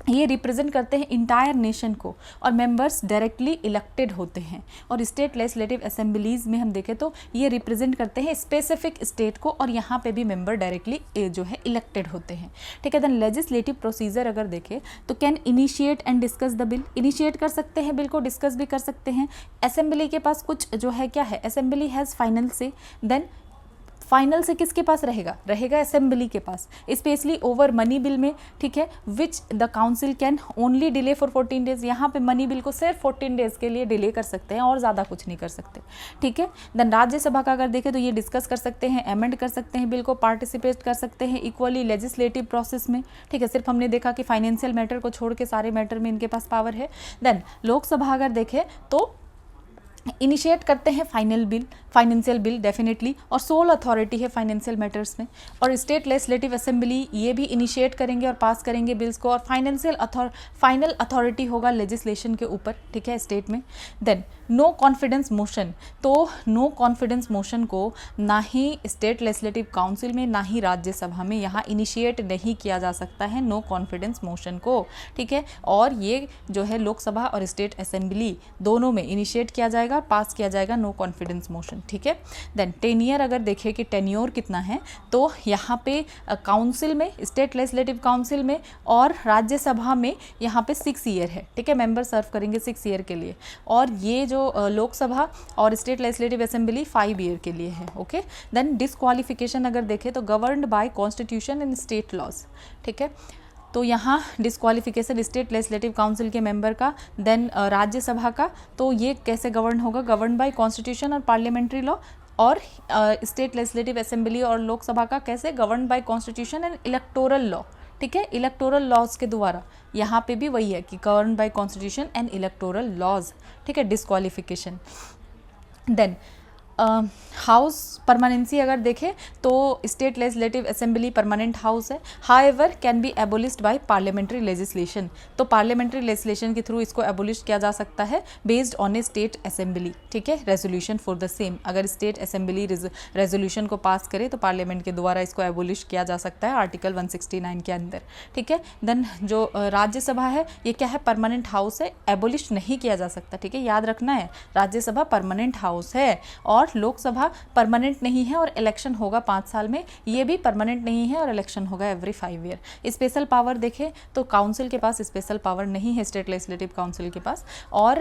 ये रिप्रेजेंट करते हैं इंटायर नेशन को और मेंबर्स डायरेक्टली इलेक्टेड होते हैं। और स्टेट लेजिस्लेटिव असेंबलीज में हम देखें तो ये रिप्रेजेंट करते हैं स्पेसिफिक स्टेट को और यहाँ पे भी मेंबर डायरेक्टली जो है इलेक्टेड होते हैं, ठीक है। देन लेजिस्लेटिव प्रोसीजर अगर देखें तो can initiate and discuss the bill, initiate कर सकते हैं बिल को, डिस्कस भी कर सकते हैं। असेंबली के पास कुछ जो है क्या है, असेंबली हैज़ फाइनल से, देन फाइनल से किसके पास रहेगा असेंबली के पास, स्पेशली ओवर मनी बिल में, ठीक है, which the council can only delay for 14 days, यहाँ पे मनी बिल को सिर्फ 14 डेज के लिए डिले कर सकते हैं और ज़्यादा कुछ नहीं कर सकते, ठीक है। देन राज्यसभा का अगर देखें तो ये डिस्कस कर सकते हैं, अमेंड कर सकते हैं बिल को, पार्टिसिपेट कर सकते हैं इक्वली लेजिस्लेटिव प्रोसेस में, ठीक है। सिर्फ हमने देखा कि फाइनेंशियल मैटर को छोड़ के सारे मैटर में इनके पास पावर है। देन लोकसभा अगर देखें तो इनिशिएट करते हैं फाइनेंशियल बिल डेफिनेटली, और सोल अथॉरिटी है फाइनेंशियल मैटर्स में। और स्टेट लेजिस्लेटिव असेंबली ये भी इनिशिएट करेंगे और पास करेंगे बिल्स को, और फाइनल अथॉरिटी होगा लेजिस्लेशन के ऊपर, ठीक है, स्टेट में। देन नो कॉन्फिडेंस मोशन, तो नो कॉन्फिडेंस मोशन को ना ही स्टेट लेजिस्लेटिव काउंसिल में ना ही राज्यसभा में यहाँ इनिशिएट नहीं किया जा सकता है नो कॉन्फिडेंस मोशन को, ठीक है। और ये जो है लोकसभा और स्टेट असेंबली दोनों में इनिशिएट किया जाएगा, पास किया जाएगा नो कॉन्फिडेंस मोशन, ठीक है। देन टेन्योर अगर देखें कि टेन्योर कितना है, तो यहाँ पे काउंसिल में, स्टेट लेजिस्लेटिव काउंसिल में और राज्यसभा में यहाँ पे 6 ईयर है, ठीक है, मेंबर सर्व करेंगे 6 ईयर के लिए। और ये जो लोकसभा और स्टेट लेजिस्लेटिव असेंबली 5 ईयर के लिए है, ओके। देन डिसक्वालिफिकेशन अगर देखें तो governed by constitution and state laws, ठीक है। तो यहाँ डिसक्वालिफिकेशन स्टेट लेजिस्लेटिव काउंसिल के मेंबर का, देन राज्यसभा का, तो ये कैसे गवर्न होगा, गवर्न बाय कॉन्स्टिट्यूशन और पार्लियामेंट्री लॉ। और स्टेट लेजिस्लेटिव असेंबली और लोकसभा का कैसे, govern by constitution and electoral law, ठीक है, इलेक्टोरल लॉज के द्वारा। यहाँ पे भी वही है कि govern by constitution and electoral laws, ठीक है, डिस्क्वालिफिकेशन। देन हाउस परमानेंसी अगर देखें तो state legislative assembly permanent house है, however can be abolished by parliamentary legislation. तो पार्लियामेंट्री लेजिस्लेशन के थ्रू इसको एबोलिश किया जा सकता है based on a state assembly, ठीक है, रेजोल्यूशन फॉर द सेम। अगर स्टेट असेंबली रेजोल्यूशन को पास करे तो पार्लियामेंट के द्वारा इसको एबोलिश किया जा सकता है आर्टिकल 169 के अंदर, ठीक है। देन जो राज्यसभा है ये क्या है, परमानेंट हाउस है, एबोलिश नहीं किया जा सकता, ठीक है, याद रखना है, राज्यसभा परमानेंट हाउस है और लोकसभा परमानेंट नहीं है और इलेक्शन होगा 5 साल में, ये भी परमानेंट नहीं है और इलेक्शन होगा एवरी 5 ईयर। स्पेशल पावर देखें तो काउंसिल के पास स्पेशल पावर नहीं है, स्टेट लेजिस्लेटिव काउंसिल के पास। और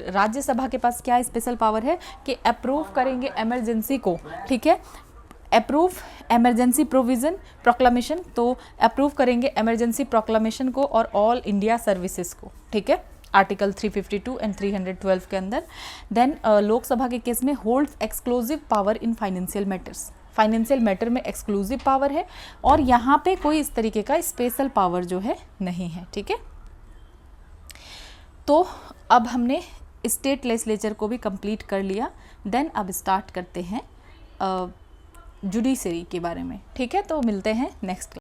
राज्यसभा के पास क्या स्पेशल पावर है कि अप्रूव करेंगे इमरजेंसी को, ठीक है, अप्रूव एमरजेंसी प्रोविज़न प्रोक्लामेशन, तो अप्रूव करेंगे इमरजेंसी प्रोक्लामेशन को और ऑल इंडिया सर्विसेज को, ठीक है, आर्टिकल 352 एंड 312 के अंदर। देन लोकसभा के केस में holds exclusive power in financial matters, financial matter में एक्सक्लूसिव पावर है और यहाँ पे कोई इस तरीके का स्पेशल पावर जो है नहीं है, ठीक है। तो अब हमने स्टेट लेजिस्लेचर को भी कंप्लीट कर लिया। देन अब स्टार्ट करते हैं जुडिशरी के बारे में, ठीक है। तो मिलते हैं नेक्स्ट